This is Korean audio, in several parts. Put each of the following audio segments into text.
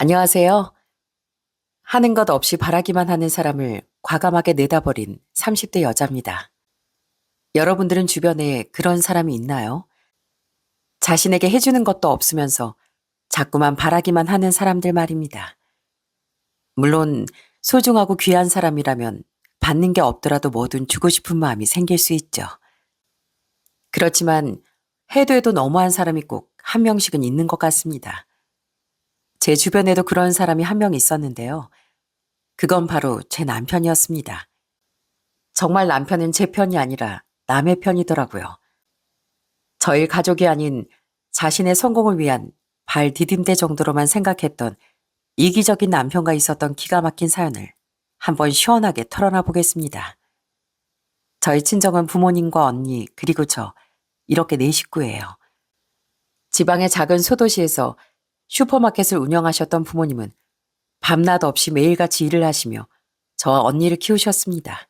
안녕하세요. 하는 것 없이 바라기만 하는 사람을 과감하게 내다버린 30대 여자입니다. 여러분들은 주변에 그런 사람이 있나요? 자신에게 해주는 것도 없으면서 자꾸만 바라기만 하는 사람들 말입니다. 물론 소중하고 귀한 사람이라면 받는 게 없더라도 뭐든 주고 싶은 마음이 생길 수 있죠. 그렇지만 해도 해도 너무한 사람이 꼭 한 명씩은 있는 것 같습니다. 제 주변에도 그런 사람이 한 명 있었는데요. 그건 바로 제 남편이었습니다. 정말 남편은 제 편이 아니라 남의 편이더라고요. 저희 가족이 아닌 자신의 성공을 위한 발 디딤대 정도로만 생각했던 이기적인 남편과 있었던 기가 막힌 사연을 한번 시원하게 털어놔 보겠습니다. 저희 친정은 부모님과 언니 그리고 저 이렇게 네 식구예요. 지방의 작은 소도시에서 슈퍼마켓을 운영하셨던 부모님은 밤낮 없이 매일같이 일을 하시며 저와 언니를 키우셨습니다.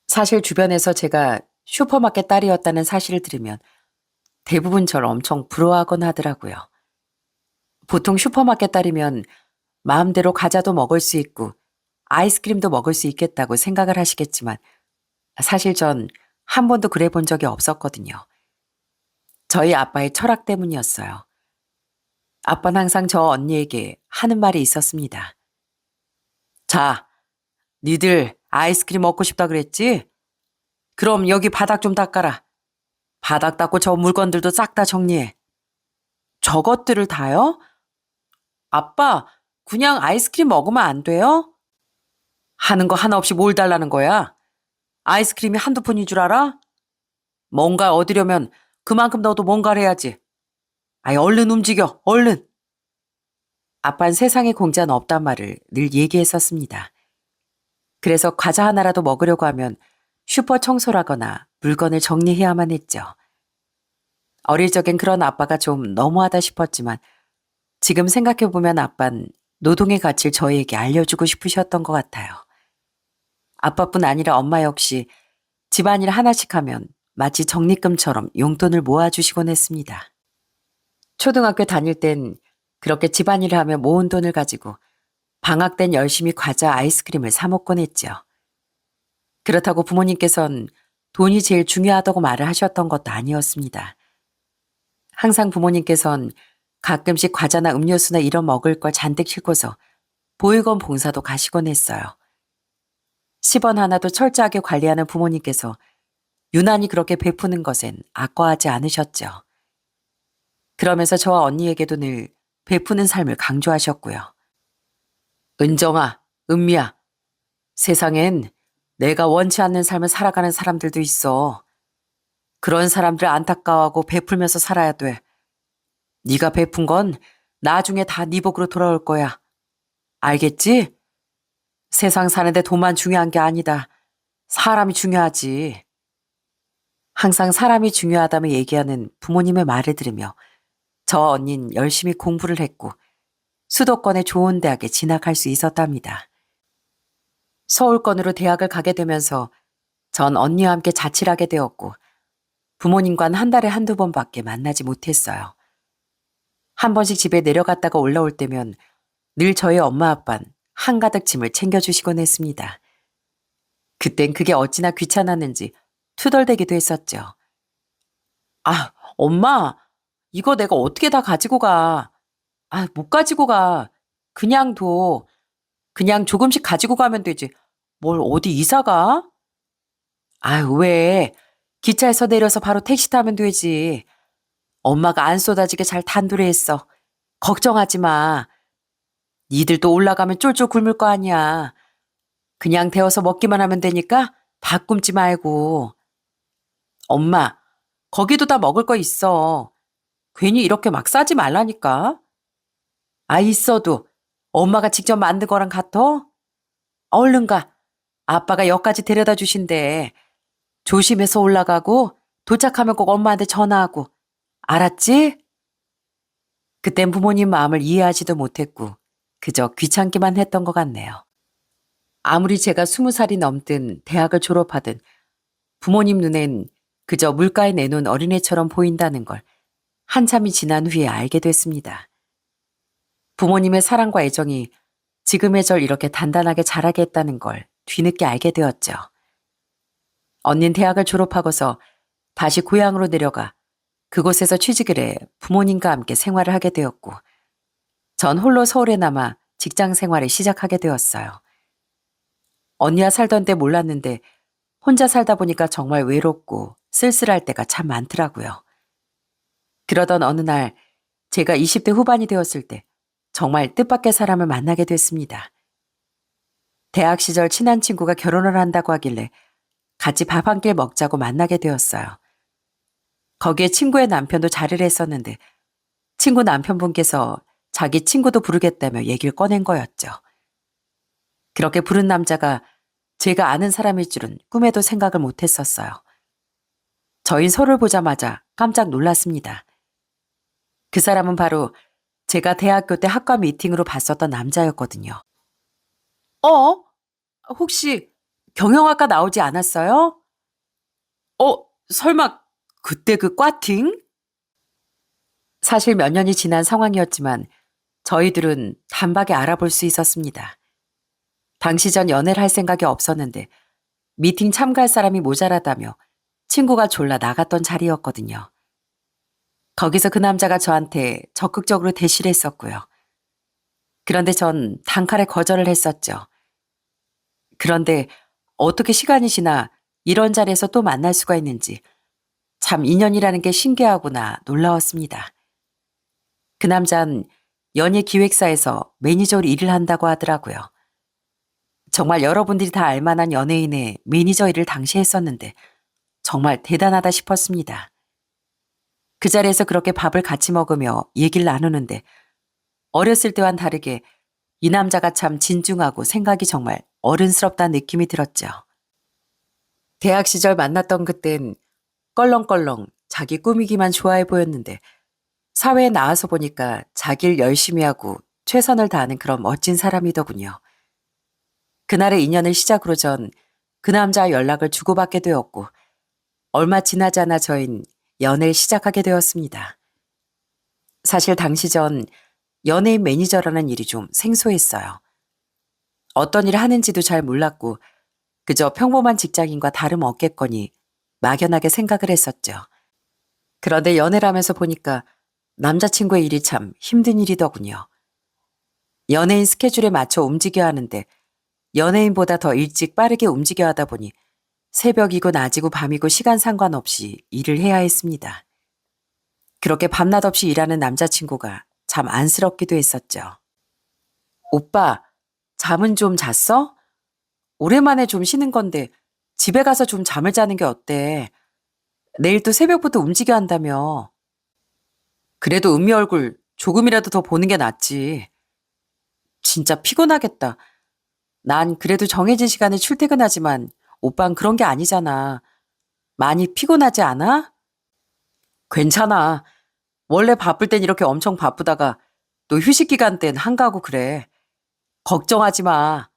사실 주변에서 제가 슈퍼마켓 딸이었다는 사실을 들으면 대부분 저를 엄청 부러워하곤 하더라고요. 보통 슈퍼마켓 딸이면 마음대로 과자도 먹을 수 있고 아이스크림도 먹을 수 있겠다고 생각을 하시겠지만 사실 전 한 번도 그래 본 적이 없었거든요. 저희 아빠의 철학 때문이었어요. 아빠는 항상 저 언니에게 하는 말이 있었습니다. 자, 니들 아이스크림 먹고 싶다 그랬지? 그럼 여기 바닥 좀 닦아라. 바닥 닦고 저 물건들도 싹 다 정리해. 저것들을 다요? 아빠, 그냥 아이스크림 먹으면 안 돼요? 하는 거 하나 없이 뭘 달라는 거야? 아이스크림이 한두 푼인 줄 알아? 뭔가 얻으려면 그만큼 너도 뭔가를 해야지. 아이, 얼른 움직여, 얼른. 아빠는 세상에 공짜는 없단 말을 늘 얘기했었습니다. 그래서 과자 하나라도 먹으려고 하면 슈퍼 청소라거나 물건을 정리해야만 했죠. 어릴 적엔 그런 아빠가 좀 너무하다 싶었지만 지금 생각해보면 아빤 노동의 가치를 저희에게 알려주고 싶으셨던 것 같아요. 아빠뿐 아니라 엄마 역시 집안일 하나씩 하면 마치 적립금처럼 용돈을 모아주시곤 했습니다. 초등학교 다닐 땐 그렇게 집안일을 하며 모은 돈을 가지고 방학 땐 열심히 과자, 아이스크림을 사 먹곤 했죠. 그렇다고 부모님께선 돈이 제일 중요하다고 말을 하셨던 것도 아니었습니다. 항상 부모님께선 가끔씩 과자나 음료수나 이런 먹을 걸 잔뜩 싣고서 보육원 봉사도 가시곤 했어요. 10원 하나도 철저하게 관리하는 부모님께서 유난히 그렇게 베푸는 것엔 아까워하지 않으셨죠. 그러면서 저와 언니에게도 늘 베푸는 삶을 강조하셨고요. 은정아, 은미야, 세상엔 내가 원치 않는 삶을 살아가는 사람들도 있어. 그런 사람들 안타까워하고 베풀면서 살아야 돼. 네가 베푼 건 나중에 다 네 복으로 돌아올 거야. 알겠지? 세상 사는데 돈만 중요한 게 아니다. 사람이 중요하지. 항상 사람이 중요하다며 얘기하는 부모님의 말을 들으며 저와 언니는 열심히 공부를 했고 수도권의 좋은 대학에 진학할 수 있었답니다. 서울권으로 대학을 가게 되면서 전 언니와 함께 자취를 하게 되었고 부모님과는 한 달에 한두 번밖에 만나지 못했어요. 한 번씩 집에 내려갔다가 올라올 때면 늘 저희 엄마 아빠는 한가득 짐을 챙겨주시곤 했습니다. 그땐 그게 어찌나 귀찮았는지 투덜대기도 했었죠. 아, 엄마, 이거 내가 어떻게 다 가지고 가. 아, 못 가지고 가. 그냥 둬. 그냥 조금씩 가지고 가면 되지. 뭘 어디 이사 가? 아, 왜? 기차에서 내려서 바로 택시 타면 되지. 엄마가 안 쏟아지게 잘 단도리했어. 걱정하지 마. 니들도 올라가면 쫄쫄 굶을 거 아니야. 그냥 데워서 먹기만 하면 되니까 밥 굶지 말고. 엄마, 거기도 다 먹을 거 있어. 괜히 이렇게 막 싸지 말라니까. 아, 있어도 엄마가 직접 만든 거랑 같아? 얼른 가. 아빠가 역까지 데려다 주신대. 조심해서 올라가고 도착하면 꼭 엄마한테 전화하고. 알았지? 그땐 부모님 마음을 이해하지도 못했고 그저 귀찮기만 했던 것 같네요. 아무리 제가 20살이 넘든 대학을 졸업하든 부모님 눈엔 그저 물가에 내놓은 어린애처럼 보인다는 걸 한참이 지난 후에 알게 됐습니다. 부모님의 사랑과 애정이 지금의 절 이렇게 단단하게 자라게 했다는 걸 뒤늦게 알게 되었죠. 언닌 대학을 졸업하고서 다시 고향으로 내려가 그곳에서 취직을 해 부모님과 함께 생활을 하게 되었고, 전 홀로 서울에 남아 직장 생활을 시작하게 되었어요. 언니와 살던 때 몰랐는데 혼자 살다 보니까 정말 외롭고 쓸쓸할 때가 참 많더라고요. 그러던 어느 날 제가 20대 후반이 되었을 때 정말 뜻밖의 사람을 만나게 됐습니다. 대학 시절 친한 친구가 결혼을 한다고 하길래 같이 밥 한 끼 먹자고 만나게 되었어요. 거기에 친구의 남편도 자리를 했었는데 친구 남편분께서 자기 친구도 부르겠다며 얘기를 꺼낸 거였죠. 그렇게 부른 남자가 제가 아는 사람일 줄은 꿈에도 생각을 못했었어요. 저희 서로를 보자마자 깜짝 놀랐습니다. 그 사람은 바로 제가 대학교 때 학과 미팅으로 봤었던 남자였거든요. 어? 혹시 경영학과 나오지 않았어요? 설마 그때 그 과팅? 사실 몇 년이 지난 상황이었지만 저희들은 단박에 알아볼 수 있었습니다. 당시 전 연애를 할 생각이 없었는데 미팅 참가할 사람이 모자라다며 친구가 졸라 나갔던 자리였거든요. 거기서 그 남자가 저한테 적극적으로 대시를 했었고요. 그런데 전 단칼에 거절을 했었죠. 그런데 어떻게 시간이 지나 이런 자리에서 또 만날 수가 있는지 참 인연이라는 게 신기하구나 놀라웠습니다. 그 남자는 연예기획사에서 매니저로 일을 한다고 하더라고요. 정말 여러분들이 다 알만한 연예인의 매니저 일을 당시 했었는데 정말 대단하다 싶었습니다. 그 자리에서 그렇게 밥을 같이 먹으며 얘기를 나누는데 어렸을 때와는 다르게 이 남자가 참 진중하고 생각이 정말 어른스럽다는 느낌이 들었죠. 대학 시절 만났던 그땐 껄렁껄렁 자기 꾸미기만 좋아해 보였는데 사회에 나와서 보니까 자기 일 열심히 하고 최선을 다하는 그런 멋진 사람이더군요. 그날의 인연을 시작으로 전 그 남자와 연락을 주고받게 되었고 얼마 지나지 않아 저흰 연애를 시작하게 되었습니다. 사실 당시 전 연예인 매니저라는 일이 좀 생소했어요. 어떤 일을 하는지도 잘 몰랐고 그저 평범한 직장인과 다름없겠거니 막연하게 생각을 했었죠. 그런데 연애를 하면서 보니까 남자친구의 일이 참 힘든 일이더군요. 연예인 스케줄에 맞춰 움직여야 하는데 연예인보다 더 일찍 빠르게 움직여야 하다 보니 새벽이고 낮이고 밤이고 시간 상관없이 일을 해야 했습니다. 그렇게 밤낮 없이 일하는 남자친구가 참 안쓰럽기도 했었죠. 오빠, 잠은 좀 잤어? 오랜만에 좀 쉬는 건데 집에 가서 좀 잠을 자는 게 어때? 내일 또 새벽부터 움직여야 한다며. 그래도 은미 얼굴 조금이라도 더 보는 게 낫지. 진짜 피곤하겠다. 난 그래도 정해진 시간에 출퇴근하지만 오빤 그런 게 아니잖아. 많이 피곤하지 않아? 괜찮아. 원래 바쁠 땐 이렇게 엄청 바쁘다가 또 휴식 기간 땐 한가하고 그래. 걱정하지 마.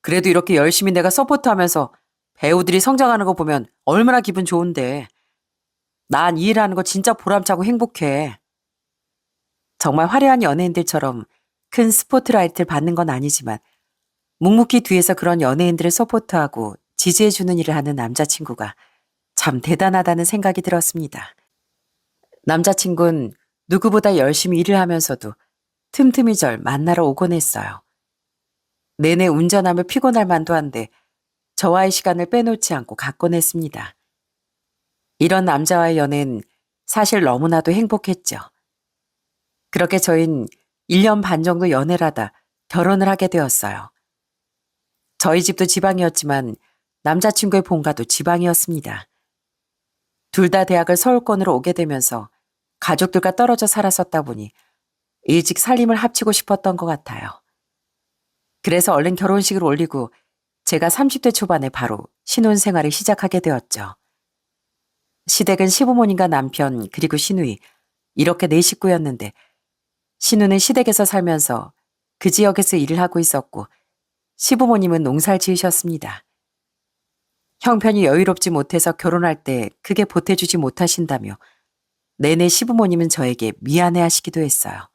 그래도 이렇게 열심히 내가 서포트하면서 배우들이 성장하는 거 보면 얼마나 기분 좋은데. 난 이 일하는 거 진짜 보람차고 행복해. 정말 화려한 연예인들처럼 큰 스포트라이트를 받는 건 아니지만 묵묵히 뒤에서 그런 연예인들을 서포트하고 지지해주는 일을 하는 남자친구가 참 대단하다는 생각이 들었습니다. 남자친구는 누구보다 열심히 일을 하면서도 틈틈이 절 만나러 오곤 했어요. 내내 운전하며 피곤할 만도 한데 저와의 시간을 빼놓지 않고 갔곤 했습니다. 이런 남자와의 연애는 사실 너무나도 행복했죠. 그렇게 저흰 1년 반 정도 연애를 하다 결혼을 하게 되었어요. 저희 집도 지방이었지만 남자친구의 본가도 지방이었습니다. 둘 다 대학을 서울권으로 오게 되면서 가족들과 떨어져 살았었다 보니 일찍 살림을 합치고 싶었던 것 같아요. 그래서 얼른 결혼식을 올리고 제가 30대 초반에 바로 신혼생활을 시작하게 되었죠. 시댁은 시부모님과 남편 그리고 시누이 이렇게 네 식구였는데 시누는 시댁에서 살면서 그 지역에서 일을 하고 있었고 시부모님은 농사를 지으셨습니다. 형편이 여유롭지 못해서 결혼할 때 크게 보태주지 못하신다며 내내 시부모님은 저에게 미안해하시기도 했어요.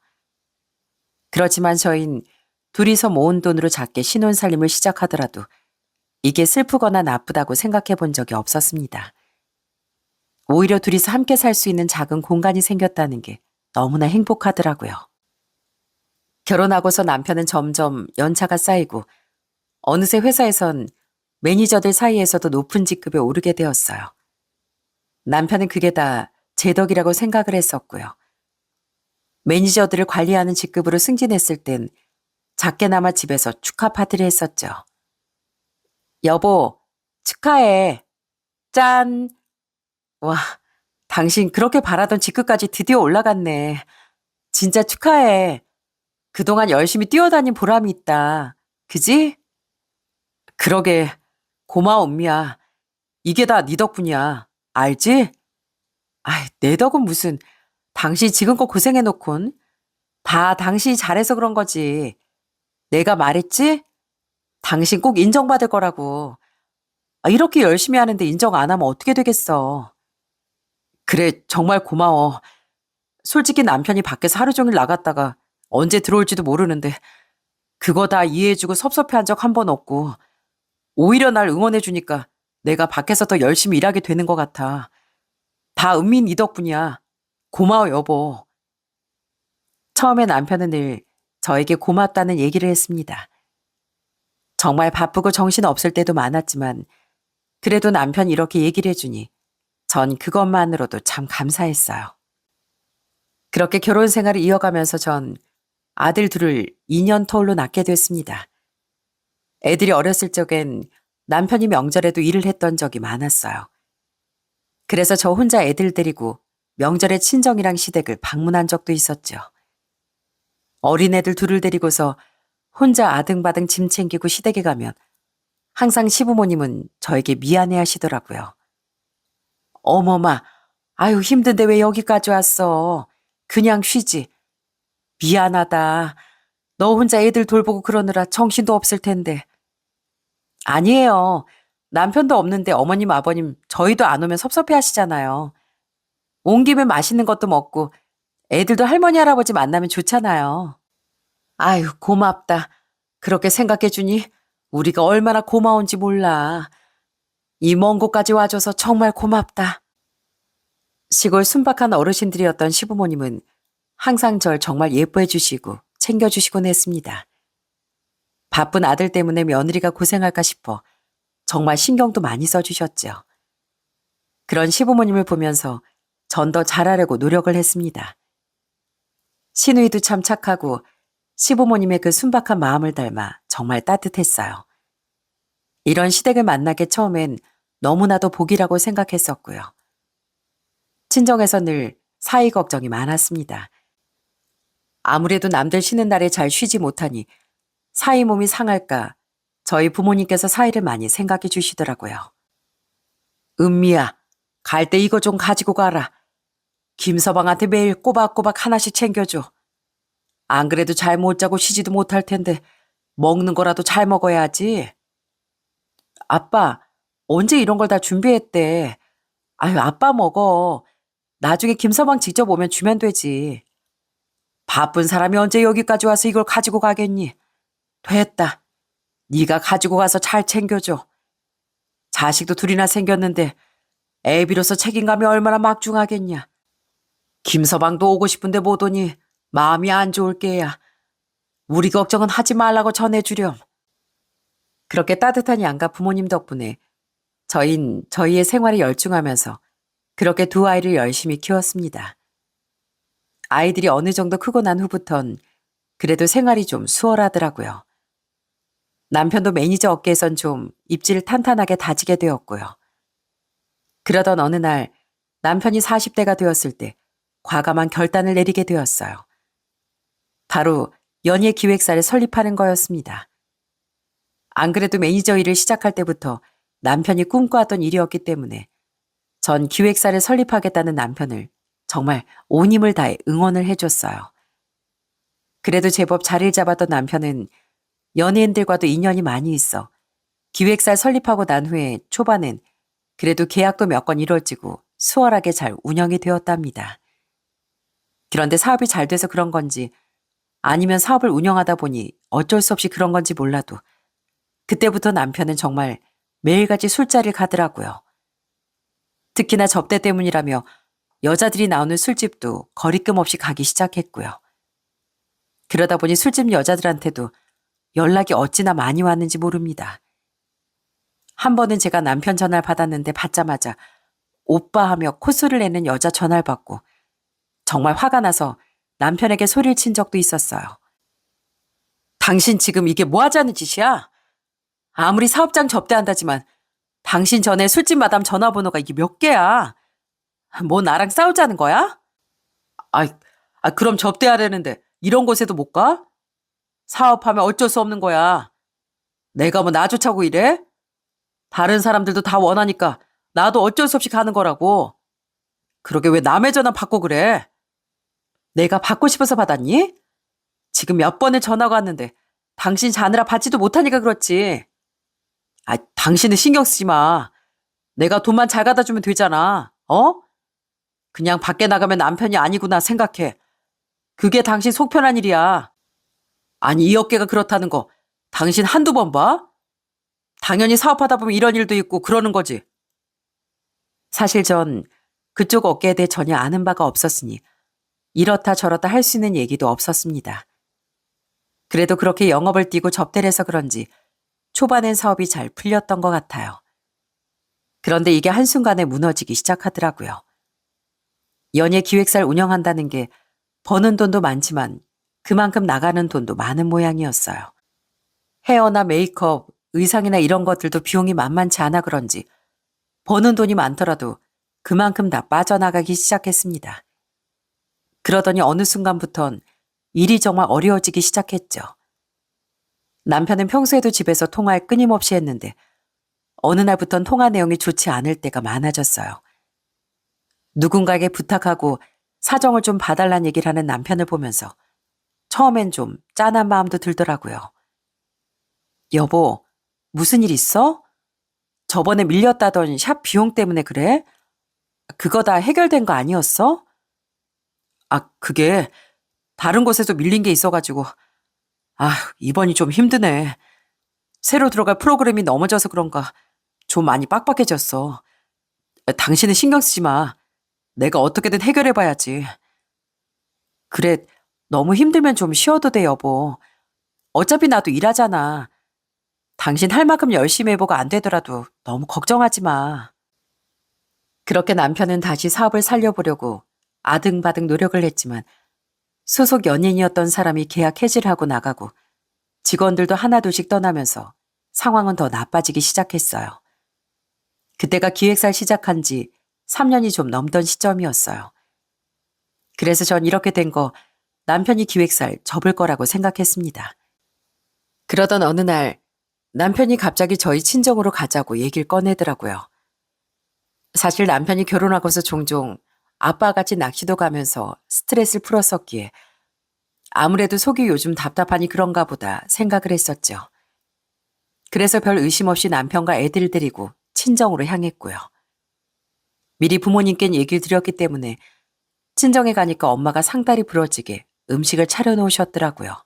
그렇지만 저흰 둘이서 모은 돈으로 작게 신혼살림을 시작하더라도 이게 슬프거나 나쁘다고 생각해 본 적이 없었습니다. 오히려 둘이서 함께 살 수 있는 작은 공간이 생겼다는 게 너무나 행복하더라고요. 결혼하고서 남편은 점점 연차가 쌓이고 어느새 회사에선 매니저들 사이에서도 높은 직급에 오르게 되었어요. 남편은 그게 다 제 덕이라고 생각을 했었고요. 매니저들을 관리하는 직급으로 승진했을 땐 작게나마 집에서 축하 파티를 했었죠. 여보, 축하해. 짠. 와, 당신 그렇게 바라던 직급까지 드디어 올라갔네. 진짜 축하해. 그동안 열심히 뛰어다닌 보람이 있다. 그지? 그러게. 고마워, 은미야. 이게 다 네 덕분이야. 알지? 아이, 내 덕은 무슨. 당신 지금껏 고생해놓곤. 다 당신이 잘해서 그런 거지. 내가 말했지? 당신 꼭 인정받을 거라고. 이렇게 열심히 하는데 인정 안 하면 어떻게 되겠어. 그래, 정말 고마워. 솔직히 남편이 밖에서 하루 종일 나갔다가 언제 들어올지도 모르는데 그거 다 이해해주고 섭섭해한 적 한 번 없고 오히려 날 응원해주니까 내가 밖에서 더 열심히 일하게 되는 것 같아. 다 은민 이 덕분이야. 고마워, 여보. 처음에 남편은 늘 저에게 고맙다는 얘기를 했습니다. 정말 바쁘고 정신 없을 때도 많았지만 그래도 남편이 이렇게 얘기를 해주니 전 그것만으로도 참 감사했어요. 그렇게 결혼 생활을 이어가면서 전 아들 둘을 2년 터울로 낳게 됐습니다. 애들이 어렸을 적엔 남편이 명절에도 일을 했던 적이 많았어요. 그래서 저 혼자 애들 데리고 명절에 친정이랑 시댁을 방문한 적도 있었죠. 어린애들 둘을 데리고서 혼자 아등바등 짐 챙기고 시댁에 가면 항상 시부모님은 저에게 미안해 하시더라고요. 어머마, 아유 힘든데 왜 여기까지 왔어. 그냥 쉬지. 미안하다. 너 혼자 애들 돌보고 그러느라 정신도 없을 텐데. 아니에요. 남편도 없는데 어머님, 아버님 저희도 안 오면 섭섭해 하시잖아요. 온 김에 맛있는 것도 먹고 애들도 할머니, 할아버지 만나면 좋잖아요. 아유, 고맙다. 그렇게 생각해주니 우리가 얼마나 고마운지 몰라. 이 먼 곳까지 와줘서 정말 고맙다. 시골 순박한 어르신들이었던 시부모님은 항상 절 정말 예뻐해 주시고 챙겨주시곤 했습니다. 바쁜 아들 때문에 며느리가 고생할까 싶어 정말 신경도 많이 써주셨죠. 그런 시부모님을 보면서 전 더 잘하려고 노력을 했습니다. 시누이도 참 착하고 시부모님의 그 순박한 마음을 닮아 정말 따뜻했어요. 이런 시댁을 만나게 처음엔 너무나도 복이라고 생각했었고요. 친정에서 늘 사위 걱정이 많았습니다. 아무래도 남들 쉬는 날에 잘 쉬지 못하니 사위 몸이 상할까 저희 부모님께서 사위를 많이 생각해 주시더라고요. 은미야, 갈 때 이거 좀 가지고 가라. 김서방한테 매일 꼬박꼬박 하나씩 챙겨줘. 안 그래도 잘 못 자고 쉬지도 못할 텐데 먹는 거라도 잘 먹어야지. 아빠, 언제 이런 걸 다 준비했대. 아유, 아빠 먹어. 나중에 김서방 직접 오면 주면 되지. 바쁜 사람이 언제 여기까지 와서 이걸 가지고 가겠니? 됐다. 네가 가지고 가서 잘 챙겨줘. 자식도 둘이나 생겼는데 애비로서 책임감이 얼마나 막중하겠냐. 김서방도 오고 싶은데 못 오니 마음이 안 좋을 게야. 우리 걱정은 하지 말라고 전해주렴. 그렇게 따뜻한 양가 부모님 덕분에 저희의 생활에 열중하면서 그렇게 두 아이를 열심히 키웠습니다. 아이들이 어느 정도 크고 난 후부턴 그래도 생활이 좀 수월하더라고요. 남편도 매니저 업계에선 좀 입지를 탄탄하게 다지게 되었고요. 그러던 어느 날 남편이 40대가 되었을 때 과감한 결단을 내리게 되었어요. 바로 연예 기획사를 설립하는 거였습니다. 안 그래도 매니저 일을 시작할 때부터 남편이 꿈꿔왔던 일이었기 때문에 전 기획사를 설립하겠다는 남편을 정말 온 힘을 다해 응원을 해줬어요. 그래도 제법 자리를 잡았던 남편은 연예인들과도 인연이 많이 있어 기획사 설립하고 난 후에 초반엔 그래도 계약도 몇 건 이루어지고 수월하게 잘 운영이 되었답니다. 그런데 사업이 잘 돼서 그런 건지 아니면 사업을 운영하다 보니 어쩔 수 없이 그런 건지 몰라도 그때부터 남편은 정말 매일같이 술자리를 가더라고요. 특히나 접대 때문이라며 여자들이 나오는 술집도 거리낌 없이 가기 시작했고요. 그러다 보니 술집 여자들한테도 연락이 어찌나 많이 왔는지 모릅니다. 한 번은 제가 남편 전화를 받았는데 받자마자 오빠 하며 콧소리를 내는 여자 전화를 받고 정말 화가 나서 남편에게 소리를 친 적도 있었어요. 당신 지금 이게 뭐 하자는 짓이야? 아무리 사업장 접대한다지만 당신 전에 술집 마담 전화번호가 이게 몇 개야? 뭐 나랑 싸우자는 거야? 그럼 접대하려는데 이런 곳에도 못 가? 사업하면 어쩔 수 없는 거야. 내가 뭐 나조차고 이래? 다른 사람들도 다 원하니까 나도 어쩔 수 없이 가는 거라고. 그러게 왜 남의 전화 받고 그래? 내가 받고 싶어서 받았니? 지금 몇 번을 전화가 왔는데 당신 자느라 받지도 못하니까 그렇지. 당신은 신경 쓰지 마. 내가 돈만 잘 갖다 주면 되잖아. 어? 그냥 밖에 나가면 남편이 아니구나 생각해. 그게 당신 속 편한 일이야. 아니, 이 어깨가 그렇다는 거 당신 한두 번 봐? 당연히 사업하다 보면 이런 일도 있고 그러는 거지. 사실 전 그쪽 어깨에 대해 전혀 아는 바가 없었으니 이렇다 저렇다 할 수 있는 얘기도 없었습니다. 그래도 그렇게 영업을 뛰고 접대를 해서 그런지 초반엔 사업이 잘 풀렸던 것 같아요. 그런데 이게 한순간에 무너지기 시작하더라고요. 연예 기획사를 운영한다는 게 버는 돈도 많지만 그만큼 나가는 돈도 많은 모양이었어요. 헤어나 메이크업, 의상이나 이런 것들도 비용이 만만치 않아 그런지 버는 돈이 많더라도 그만큼 다 빠져나가기 시작했습니다. 그러더니 어느 순간부턴 일이 정말 어려워지기 시작했죠. 남편은 평소에도 집에서 통화를 끊임없이 했는데 어느 날부턴 통화 내용이 좋지 않을 때가 많아졌어요. 누군가에게 부탁하고 사정을 좀 봐달란 얘기를 하는 남편을 보면서 처음엔 좀 짠한 마음도 들더라고요. 여보, 무슨 일 있어? 저번에 밀렸다던 샵 비용 때문에 그래? 그거 다 해결된 거 아니었어? 그게 다른 곳에서 밀린 게 있어가지고 이번이 좀 힘드네. 새로 들어갈 프로그램이 넘어져서 그런가 좀 많이 빡빡해졌어. 당신은 신경 쓰지 마. 내가 어떻게든 해결해봐야지. 그래, 너무 힘들면 좀 쉬어도 돼, 여보. 어차피 나도 일하잖아. 당신 할 만큼 열심히 해보고 안 되더라도 너무 걱정하지 마. 그렇게 남편은 다시 사업을 살려보려고 아등바등 노력을 했지만 소속 연예인이었던 사람이 계약 해지하고 나가고 직원들도 하나둘씩 떠나면서 상황은 더 나빠지기 시작했어요. 그때가 기획사를 시작한 지 3년이 좀 넘던 시점이었어요. 그래서 전 이렇게 된 거 남편이 기획사를 접을 거라고 생각했습니다. 그러던 어느 날 남편이 갑자기 저희 친정으로 가자고 얘기를 꺼내더라고요. 사실 남편이 결혼하고서 종종 아빠같이 낚시도 가면서 스트레스를 풀었었기에 아무래도 속이 요즘 답답하니 그런가 보다 생각을 했었죠. 그래서 별 의심 없이 남편과 애들을 데리고 친정으로 향했고요. 미리 부모님께 얘기를 드렸기 때문에 친정에 가니까 엄마가 상다리 부러지게 음식을 차려놓으셨더라고요.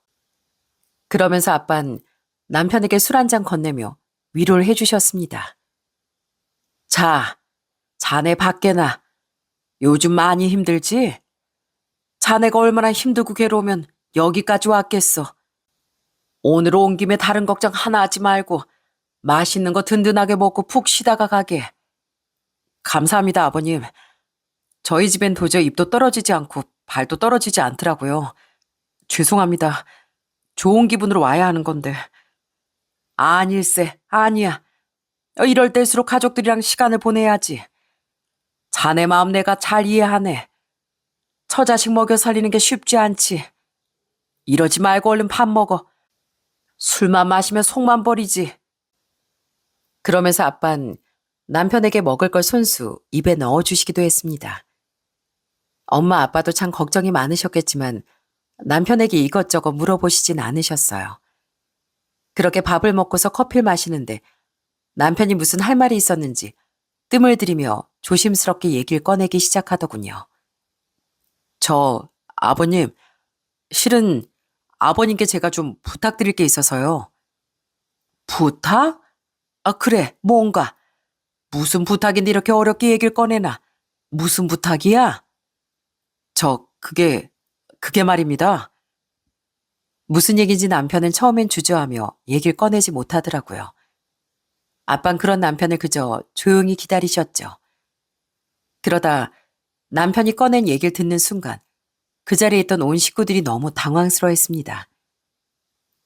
그러면서 아빤 남편에게 술 한 잔 건네며 위로를 해주셨습니다. 자, 자네 밖에나 요즘 많이 힘들지? 자네가 얼마나 힘들고 괴로우면 여기까지 왔겠어. 오늘 온 김에 다른 걱정 하나 하지 말고 맛있는 거 든든하게 먹고 푹 쉬다가 가게. 감사합니다, 아버님. 저희 집엔 도저히 입도 떨어지지 않고 발도 떨어지지 않더라고요. 죄송합니다. 좋은 기분으로 와야 하는 건데. 아닐세, 아니야. 이럴 때일수록 가족들이랑 시간을 보내야지. 자네 마음 내가 잘 이해하네. 처자식 먹여 살리는 게 쉽지 않지. 이러지 말고 얼른 밥 먹어. 술만 마시면 속만 버리지. 그러면서 아빤 남편에게 먹을 걸 손수 입에 넣어주시기도 했습니다. 엄마 아빠도 참 걱정이 많으셨겠지만 남편에게 이것저것 물어보시진 않으셨어요. 그렇게 밥을 먹고서 커피를 마시는데 남편이 무슨 할 말이 있었는지 뜸을 들이며 조심스럽게 얘기를 꺼내기 시작하더군요. 아버님, 실은 아버님께 제가 좀 부탁드릴 게 있어서요. 부탁? 아, 그래, 뭔가. 무슨 부탁인데 이렇게 어렵게 얘기를 꺼내나? 무슨 부탁이야? 그게 말입니다. 무슨 얘기인지 남편은 처음엔 주저하며 얘기를 꺼내지 못하더라고요. 아빤 그런 남편을 그저 조용히 기다리셨죠. 그러다 남편이 꺼낸 얘기를 듣는 순간 그 자리에 있던 온 식구들이 너무 당황스러워했습니다.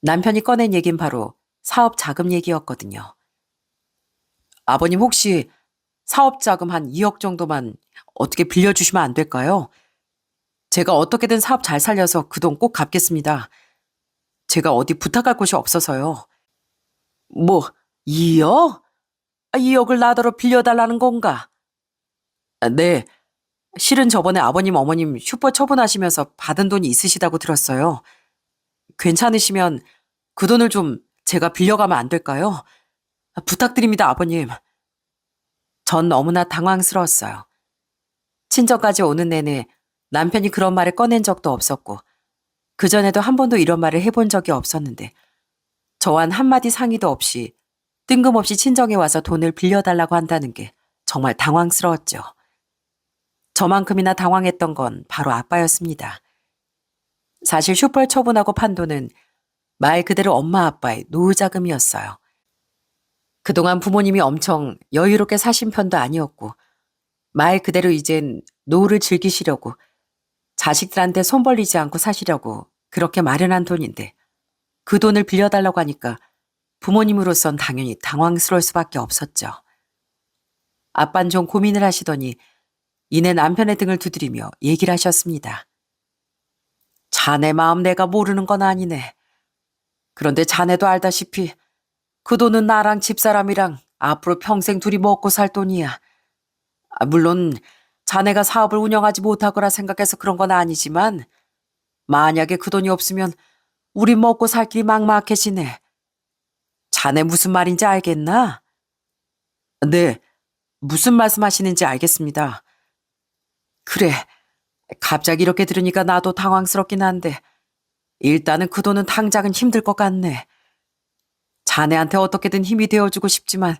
남편이 꺼낸 얘긴 바로 사업 자금 얘기였거든요. 아버님 혹시 사업 자금 한 2억 정도만 어떻게 빌려주시면 안 될까요? 제가 어떻게든 사업 잘 살려서 그 돈 꼭 갚겠습니다. 제가 어디 부탁할 곳이 없어서요. 뭐, 2억? 2억을 나더러 빌려달라는 건가? 네. 실은 저번에 아버님, 어머님 슈퍼 처분하시면서 받은 돈이 있으시다고 들었어요. 괜찮으시면 그 돈을 좀 제가 빌려가면 안 될까요? 부탁드립니다, 아버님. 전 너무나 당황스러웠어요. 친정까지 오는 내내 남편이 그런 말을 꺼낸 적도 없었고, 그전에도 한 번도 이런 말을 해본 적이 없었는데, 저와는 한마디 상의도 없이 뜬금없이 친정에 와서 돈을 빌려달라고 한다는 게 정말 당황스러웠죠. 저만큼이나 당황했던 건 바로 아빠였습니다. 사실 슈퍼를 처분하고 판 돈은 말 그대로 엄마 아빠의 노후자금이었어요. 그동안 부모님이 엄청 여유롭게 사신 편도 아니었고 말 그대로 이젠 노후를 즐기시려고 자식들한테 손 벌리지 않고 사시려고 그렇게 마련한 돈인데 그 돈을 빌려달라고 하니까 부모님으로선 당연히 당황스러울 수밖에 없었죠. 아빤 좀 고민을 하시더니 이내 남편의 등을 두드리며 얘기를 하셨습니다. 자네 마음 내가 모르는 건 아니네. 그런데 자네도 알다시피 그 돈은 나랑 집사람이랑 앞으로 평생 둘이 먹고 살 돈이야. 물론 자네가 사업을 운영하지 못하거라 생각해서 그런 건 아니지만 만약에 그 돈이 없으면 우리 먹고 살 길이 막막해지네. 자네 무슨 말인지 알겠나? 네, 무슨 말씀하시는지 알겠습니다. 그래, 갑자기 이렇게 들으니까 나도 당황스럽긴 한데 일단은 그 돈은 당장은 힘들 것 같네. 자네한테 어떻게든 힘이 되어주고 싶지만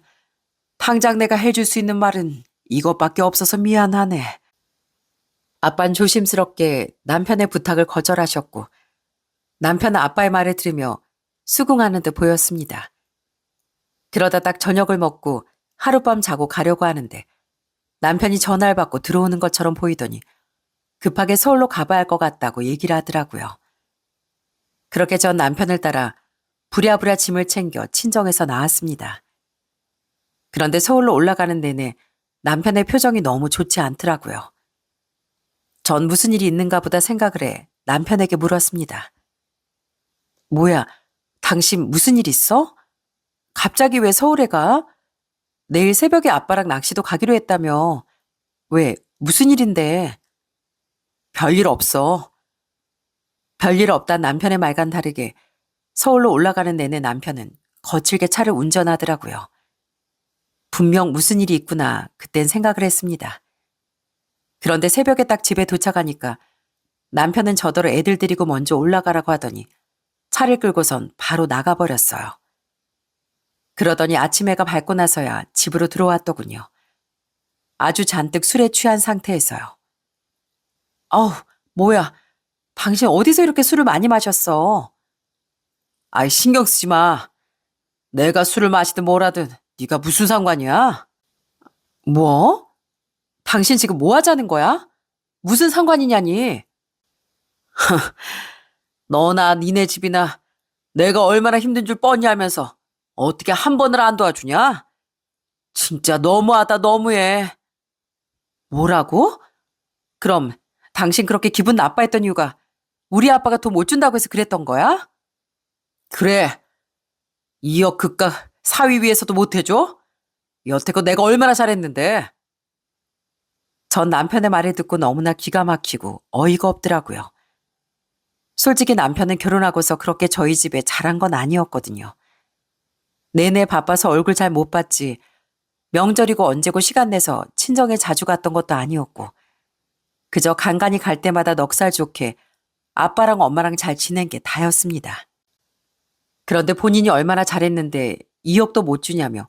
당장 내가 해줄 수 있는 말은 이것밖에 없어서 미안하네. 아빤 조심스럽게 남편의 부탁을 거절하셨고 남편은 아빠의 말을 들으며 수긍하는 듯 보였습니다. 그러다 딱 저녁을 먹고 하룻밤 자고 가려고 하는데 남편이 전화를 받고 들어오는 것처럼 보이더니 급하게 서울로 가봐야 할 것 같다고 얘기를 하더라고요. 그렇게 전 남편을 따라 부랴부랴 짐을 챙겨 친정에서 나왔습니다. 그런데 서울로 올라가는 내내 남편의 표정이 너무 좋지 않더라고요. 전 무슨 일이 있는가 보다 생각을 해 남편에게 물었습니다. 뭐야, 당신 무슨 일 있어? 갑자기 왜 서울에 가? 내일 새벽에 아빠랑 낚시도 가기로 했다며. 왜, 무슨 일인데? 별일 없어. 별일 없단 남편의 말과는 다르게 서울로 올라가는 내내 남편은 거칠게 차를 운전하더라고요. 분명 무슨 일이 있구나 그땐 생각을 했습니다. 그런데 새벽에 딱 집에 도착하니까 남편은 저더러 애들 데리고 먼저 올라가라고 하더니 차를 끌고선 바로 나가버렸어요. 그러더니 아침 해가 밝고 나서야 집으로 들어왔더군요. 아주 잔뜩 술에 취한 상태에서요. 아우, 뭐야, 당신 어디서 이렇게 술을 많이 마셨어? 아이, 신경 쓰지 마. 내가 술을 마시든 뭐라든 네가 무슨 상관이야? 뭐? 당신 지금 뭐 하자는 거야? 무슨 상관이냐니? 너나 니네 집이나 내가 얼마나 힘든 줄 뻔히 알면서 어떻게 한 번을 안 도와주냐? 진짜 너무하다, 너무해. 뭐라고? 그럼 당신 그렇게 기분 나빠했던 이유가 우리 아빠가 돈 못 준다고 해서 그랬던 거야? 그래. 2억 그깟 사위 위해서도 못 해줘? 여태껏 내가 얼마나 잘했는데. 전 남편의 말을 듣고 너무나 기가 막히고 어이가 없더라고요. 솔직히 남편은 결혼하고서 그렇게 저희 집에 잘한 건 아니었거든요. 내내 바빠서 얼굴 잘 못 봤지 명절이고 언제고 시간 내서 친정에 자주 갔던 것도 아니었고 그저 간간히 갈 때마다 넉살 좋게 아빠랑 엄마랑 잘 지낸 게 다였습니다. 그런데 본인이 얼마나 잘했는데 2억도 못 주냐며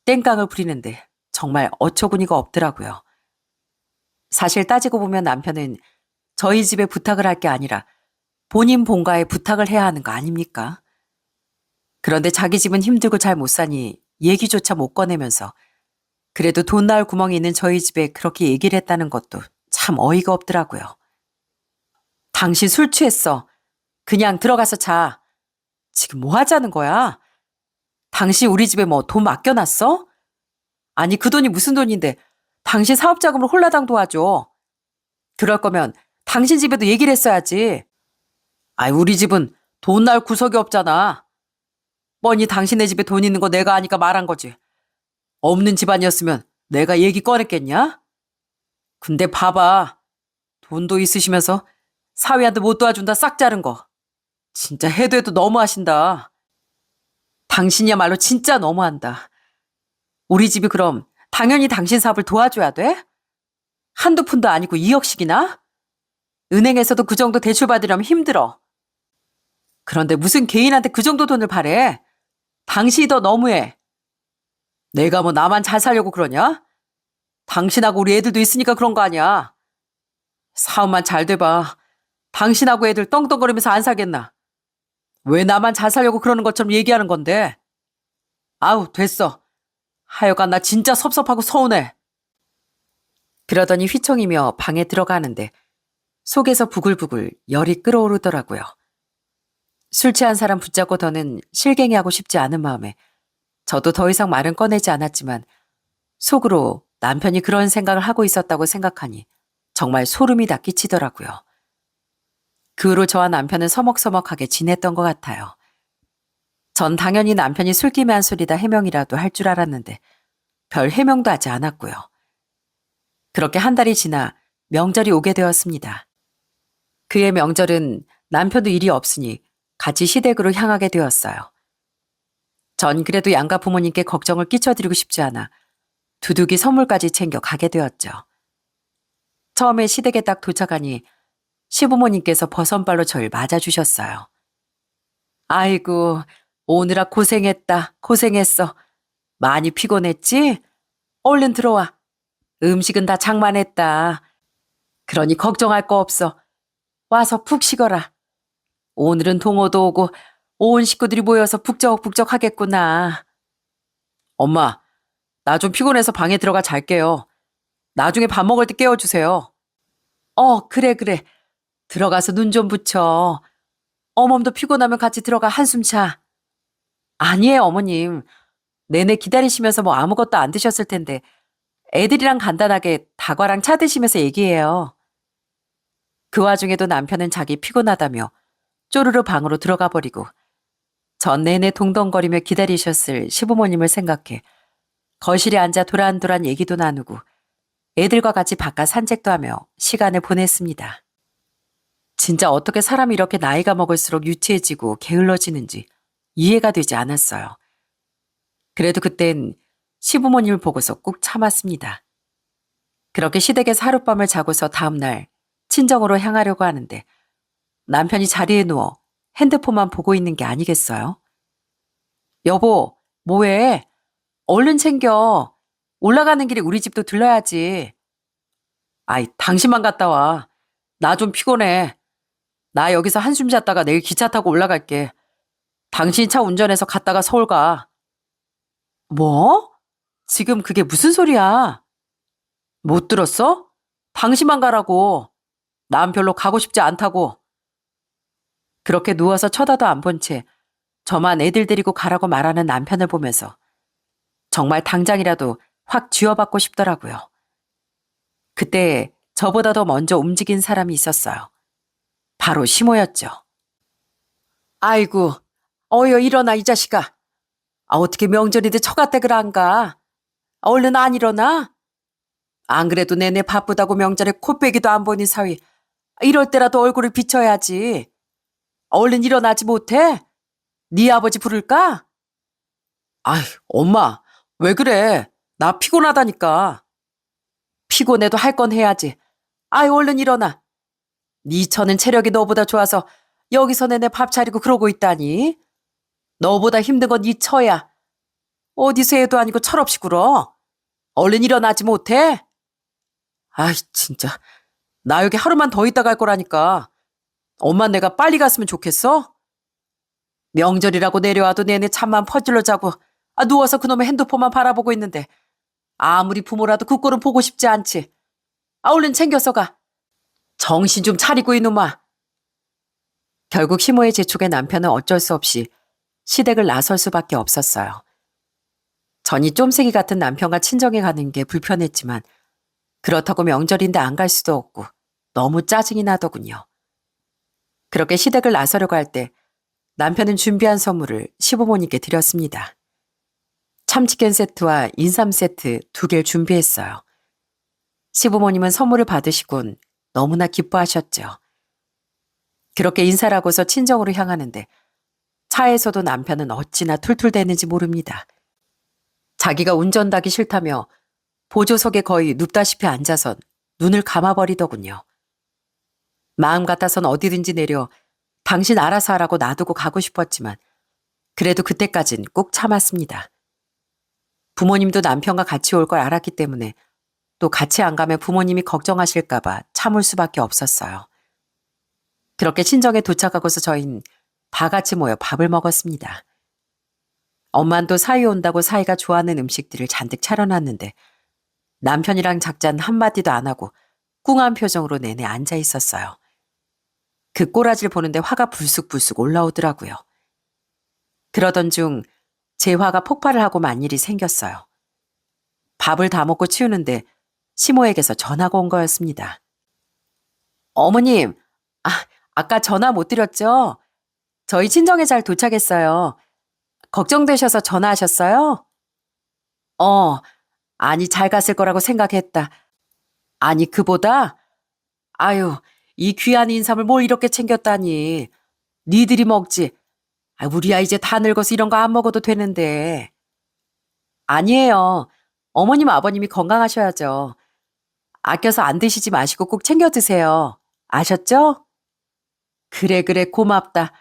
땡깡을 부리는데 정말 어처구니가 없더라고요. 사실 따지고 보면 남편은 저희 집에 부탁을 할 게 아니라 본인 본가에 부탁을 해야 하는 거 아닙니까? 그런데 자기 집은 힘들고 잘 못 사니 얘기조차 못 꺼내면서 그래도 돈 나올 구멍이 있는 저희 집에 그렇게 얘기를 했다는 것도 참 어이가 없더라고요. 당신 술 취했어. 그냥 들어가서 자. 지금 뭐 하자는 거야? 당신 우리 집에 뭐 돈 맡겨놨어? 아니 그 돈이 무슨 돈인데 당신 사업자금으로 홀라당 도와줘. 그럴 거면 당신 집에도 얘기를 했어야지. 아이 우리 집은 돈 날 구석이 없잖아. 뻔히 당신네 집에 돈 있는 거 내가 아니까 말한 거지. 없는 집안이었으면 내가 얘기 꺼냈겠냐? 근데 봐봐. 돈도 있으시면서 사위한테 못 도와준다 싹 자른 거. 진짜 해도 해도 너무하신다. 당신이야말로 진짜 너무한다. 우리 집이 그럼 당연히 당신 사업을 도와줘야 돼? 한두 푼도 아니고 2억씩이나? 은행에서도 그 정도 대출 받으려면 힘들어. 그런데 무슨 개인한테 그 정도 돈을 바래? 당신이 더 너무해. 내가 뭐 나만 잘 살려고 그러냐? 당신하고 우리 애들도 있으니까 그런 거 아니야. 사업만 잘 돼봐. 당신하고 애들 떵떵거리면서 안 살겠나? 왜 나만 잘 살려고 그러는 것처럼 얘기하는 건데? 아우, 됐어. 하여간 나 진짜 섭섭하고 서운해. 그러더니 휘청이며 방에 들어가는데 속에서 부글부글 열이 끓어오르더라고요. 술 취한 사람 붙잡고 더는 실갱이하고 싶지 않은 마음에 저도 더 이상 말은 꺼내지 않았지만 속으로 남편이 그런 생각을 하고 있었다고 생각하니 정말 소름이 다 끼치더라고요. 그 후로 저와 남편은 서먹서먹하게 지냈던 것 같아요. 전 당연히 남편이 술김에 소리다 해명이라도 할 줄 알았는데 별 해명도 하지 않았고요. 그렇게 한 달이 지나 명절이 오게 되었습니다. 그의 명절은 남편도 일이 없으니 같이 시댁으로 향하게 되었어요. 전 그래도 양가 부모님께 걱정을 끼쳐드리고 싶지 않아 두둑이 선물까지 챙겨 가게 되었죠. 처음에 시댁에 딱 도착하니 시부모님께서 버선발로 저를 맞아주셨어요. 아이고, 오느라 고생했다, 고생했어. 많이 피곤했지? 얼른 들어와. 음식은 다 장만했다. 그러니 걱정할 거 없어. 와서 푹 쉬거라. 오늘은 동호도 오고 온 식구들이 모여서 북적북적 하겠구나. 엄마, 나 좀 피곤해서 방에 들어가 잘게요. 나중에 밥 먹을 때 깨워주세요. 그래, 그래. 들어가서 눈 좀 붙여. 어멈도 피곤하면 같이 들어가 한숨 차. 아니에요, 어머님. 내내 기다리시면서 뭐 아무것도 안 드셨을 텐데 애들이랑 간단하게 다과랑 차 드시면서 얘기해요. 그 와중에도 남편은 자기 피곤하다며 쪼르르 방으로 들어가 버리고 전 내내 동동거리며 기다리셨을 시부모님을 생각해 거실에 앉아 도란도란 얘기도 나누고 애들과 같이 바깥 산책도 하며 시간을 보냈습니다. 진짜 어떻게 사람이 이렇게 나이가 먹을수록 유치해지고 게을러지는지 이해가 되지 않았어요. 그래도 그땐 시부모님을 보고서 꾹 참았습니다. 그렇게 시댁에서 하룻밤을 자고서 다음날 친정으로 향하려고 하는데 남편이 자리에 누워 핸드폰만 보고 있는 게 아니겠어요? 여보, 뭐해? 얼른 챙겨. 올라가는 길에 우리 집도 들러야지. 아이, 당신만 갔다 와. 나 좀 피곤해. 나 여기서 한숨 잤다가 내일 기차 타고 올라갈게. 당신 차 운전해서 갔다가 서울 가. 뭐? 지금 그게 무슨 소리야? 못 들었어? 당신만 가라고. 난 별로 가고 싶지 않다고. 그렇게 누워서 쳐다도 안 본 채 저만 애들 데리고 가라고 말하는 남편을 보면서 정말 당장이라도 확 쥐어받고 싶더라고요. 그때 저보다 더 먼저 움직인 사람이 있었어요. 바로 시모였죠. 아이고, 어여 일어나 이 자식아. 어떻게 명절인데 처가댁을 안 가? 얼른 안 일어나? 안 그래도 내내 바쁘다고 명절에 코빼기도 안 보니 사위. 이럴 때라도 얼굴을 비춰야지. 얼른 일어나지 못해? 네 아버지 부를까? 아이, 엄마, 왜 그래? 나 피곤하다니까. 피곤해도 할 건 해야지. 아이, 얼른 일어나. 네 처는 체력이 너보다 좋아서 여기서 내내 밥 차리고 그러고 있다니. 너보다 힘든 건 네 처야. 어디서 애도 아니고 철없이 굴어. 얼른 일어나지 못해? 아이 진짜. 나 여기 하루만 더 있다 갈 거라니까. 엄마 내가 빨리 갔으면 좋겠어? 명절이라고 내려와도 내내 잠만 퍼질러 자고 누워서 그놈의 핸드폰만 바라보고 있는데 아무리 부모라도 그 꼴은 보고 싶지 않지. 얼른 챙겨서 가. 정신 좀 차리고 이놈아. 결국 시모의 재촉에 남편은 어쩔 수 없이 시댁을 나설 수밖에 없었어요. 전이 쫌새기 같은 남편과 친정에 가는 게 불편했지만 그렇다고 명절인데 안 갈 수도 없고 너무 짜증이 나더군요. 그렇게 시댁을 나서려고 할 때 남편은 준비한 선물을 시부모님께 드렸습니다. 참치캔 세트와 인삼 세트 2개를 준비했어요. 시부모님은 선물을 받으시곤 너무나 기뻐하셨죠. 그렇게 인사를 하고서 친정으로 향하는데 차에서도 남편은 어찌나 툴툴대는지 모릅니다. 자기가 운전하기 싫다며 보조석에 거의 눕다시피 앉아선 눈을 감아버리더군요. 마음 같아선 어디든지 내려 당신 알아서 하라고 놔두고 가고 싶었지만 그래도 그때까진 꼭 참았습니다. 부모님도 남편과 같이 올 걸 알았기 때문에 또 같이 안 가면 부모님이 걱정하실까봐 참을 수밖에 없었어요. 그렇게 친정에 도착하고서 저희는 바같이 모여 밥을 먹었습니다. 엄만 또 사위 온다고 사위가 좋아하는 음식들을 잔뜩 차려놨는데 남편이랑 작자는 한마디도 안 하고 꿍한 표정으로 내내 앉아 있었어요. 그 꼬라지를 보는데 화가 불쑥불쑥 올라오더라고요. 그러던 중 제 화가 폭발을 하고 만 일이 생겼어요. 밥을 다 먹고 치우는데 시모에게서 전화가 온 거였습니다. 어머님, 아까 전화 못 드렸죠? 저희 친정에 잘 도착했어요. 걱정되셔서 전화하셨어요? 아니 잘 갔을 거라고 생각했다. 아니 그보다 아유 이 귀한 인삼을 뭘 이렇게 챙겼다니. 니들이 먹지. 우리야 이제 다 늙어서 이런 거 안 먹어도 되는데. 아니에요. 어머님 아버님이 건강하셔야죠. 아껴서 안 드시지 마시고 꼭 챙겨 드세요. 아셨죠? 그래 고맙다.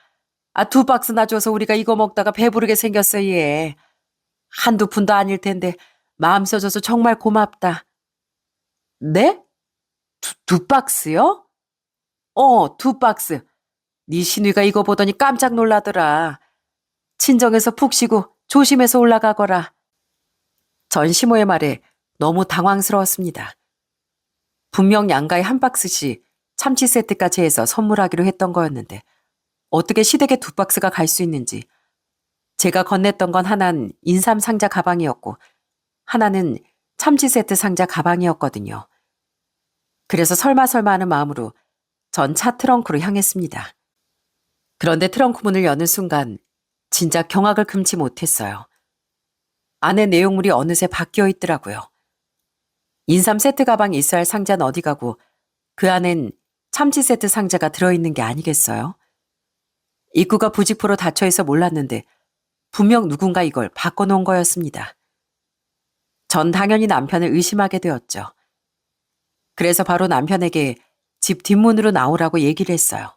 2박스나 줘서 우리가 이거 먹다가 배부르게 생겼어 얘. 한두 푼도 아닐 텐데 마음 써줘서 정말 고맙다. 네? 2박스요? 2박스. 네 신우이가 이거 보더니 깜짝 놀라더라. 친정에서 푹 쉬고 조심해서 올라가거라. 전 시모의 말에 너무 당황스러웠습니다. 분명 양가에 1박스씩 참치 세트까지 해서 선물하기로 했던 거였는데 어떻게 시댁에 2박스가 갈 수 있는지. 제가 건넸던 건 하나는 인삼 상자 가방이었고 하나는 참치 세트 상자 가방이었거든요. 그래서 설마 하는 마음으로 전 차 트렁크로 향했습니다. 그런데 트렁크 문을 여는 순간 진짜 경악을 금치 못했어요. 안에 내용물이 어느새 바뀌어 있더라고요. 인삼 세트 가방이 있어야 할 상자는 어디 가고 그 안엔 참치 세트 상자가 들어있는 게 아니겠어요? 입구가 부직포로 닫혀있어 몰랐는데 분명 누군가 이걸 바꿔놓은 거였습니다. 전 당연히 남편을 의심하게 되었죠. 그래서 바로 남편에게 집 뒷문으로 나오라고 얘기를 했어요.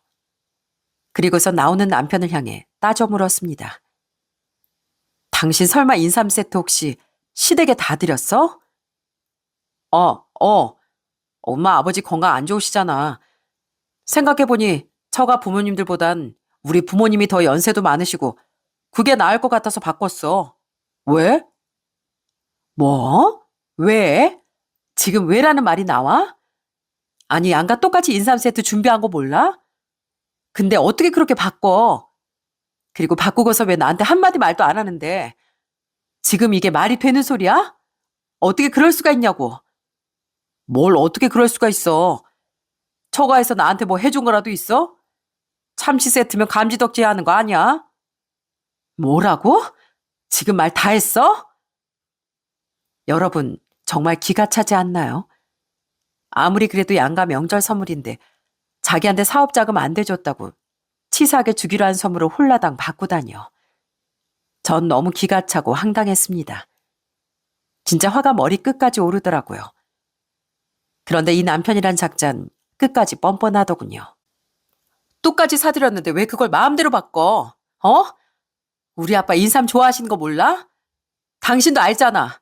그리고서 나오는 남편을 향해 따져 물었습니다. 당신 설마 인삼 세트 혹시 시댁에 다 드렸어? 엄마 아버지 건강 안 좋으시잖아. 생각해보니 처가 부모님들보단 우리 부모님이 더 연세도 많으시고 그게 나을 것 같아서 바꿨어. 왜? 뭐? 왜? 지금 왜라는 말이 나와? 아니 양가 똑같이 인삼 세트 준비한 거 몰라? 근데 어떻게 그렇게 바꿔? 그리고 바꾸고서 왜 나한테 한마디 말도 안 하는데 지금 이게 말이 되는 소리야? 어떻게 그럴 수가 있냐고. 뭘 어떻게 그럴 수가 있어. 처가에서 나한테 뭐 해준 거라도 있어? 참치 세트면 감지덕지 하는 거 아니야? 뭐라고? 지금 말 다 했어? 여러분 정말 기가 차지 않나요? 아무리 그래도 양가 명절 선물인데 자기한테 사업자금 안 대줬다고 치사하게 주기로 한 선물을 홀라당 바꾸다니요. 전 너무 기가 차고 황당했습니다. 진짜 화가 머리 끝까지 오르더라고요. 그런데 이 남편이란 작자는 끝까지 뻔뻔하더군요. 똑같이 사드렸는데 왜 그걸 마음대로 바꿔? 어? 우리 아빠 인삼 좋아하시는 거 몰라? 당신도 알잖아.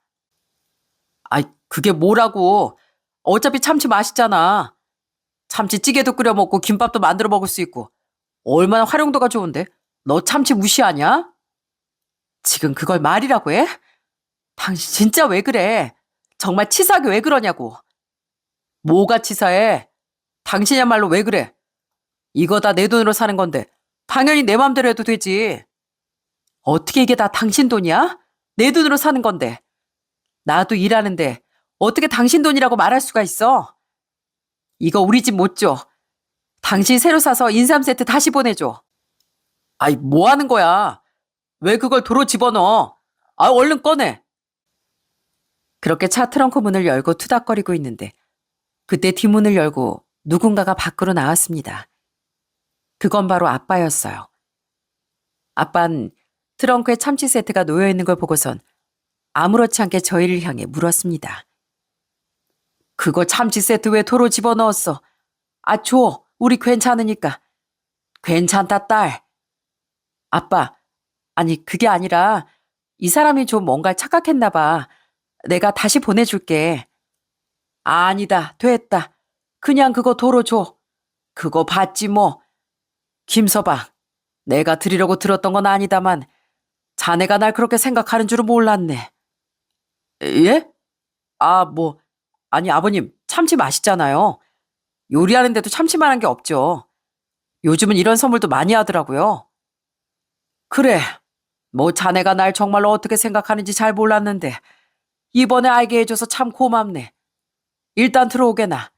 아이, 그게 뭐라고. 어차피 참치 맛있잖아. 참치찌개도 끓여 먹고 김밥도 만들어 먹을 수 있고. 얼마나 활용도가 좋은데? 너 참치 무시하냐? 지금 그걸 말이라고 해? 당신 진짜 왜 그래? 정말 치사하게 왜 그러냐고. 뭐가 치사해? 당신이야말로 왜 그래? 이거 다 내 돈으로 사는 건데 당연히 내 맘대로 해도 되지. 어떻게 이게 다 당신 돈이야? 내 돈으로 사는 건데. 나도 일하는데 어떻게 당신 돈이라고 말할 수가 있어? 이거 우리 집 못 줘. 당신 새로 사서 인삼 세트 다시 보내줘. 아이, 뭐 하는 거야? 왜 그걸 도로 집어넣어? 아, 얼른 꺼내. 그렇게 차 트렁크 문을 열고 투닥거리고 있는데 그때 뒷문을 열고 누군가가 밖으로 나왔습니다. 그건 바로 아빠였어요. 아빤 트렁크에 참치 세트가 놓여 있는 걸 보고선 아무렇지 않게 저희를 향해 물었습니다. 그거 참치 세트 왜 도로 집어넣었어? 아, 줘. 우리 괜찮으니까. 괜찮다, 딸. 아빠, 아니, 그게 아니라 이 사람이 좀 뭔가 착각했나 봐. 내가 다시 보내줄게. 아니다, 됐다. 그냥 그거 도로 줘. 그거 받지 뭐. 김서방, 내가 드리려고 들었던 건 아니다만 자네가 날 그렇게 생각하는 줄은 몰랐네. 예? 아, 뭐, 아니, 아버님, 참치 맛있잖아요. 요리하는데도 참치만한 게 없죠. 요즘은 이런 선물도 많이 하더라고요. 그래, 뭐 자네가 날 정말로 어떻게 생각하는지 잘 몰랐는데 이번에 알게 해줘서 참 고맙네. 일단 들어오게나.